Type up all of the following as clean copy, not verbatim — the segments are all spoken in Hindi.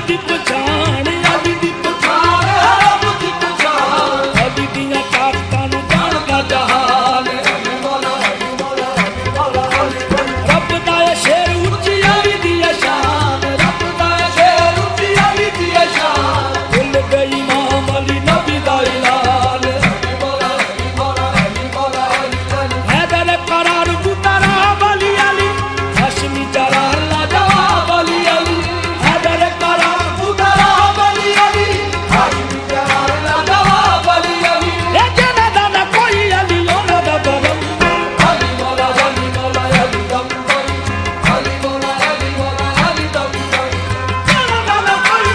दी पछाण अली दी पछाण रब दी पछाण अली दियां ताकतां नूं जानदा जहान रब दा शेर उच्ची अली दी शान रब दा शेर उच्ची अली दी शान भुल गई इमाम अली नबी दा ऐलान हैदर करार गुतरा अली अली हाशमी जलाल लाजवाब अली अली हैदर करार गुतरा अली अली हाशमी जलाल लाजवाब अली अली ए जनादा ना कोई अली ओना दा बरम अली मौला अली दम अली मौला अली दम जनादा ना कोई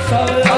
Sorry.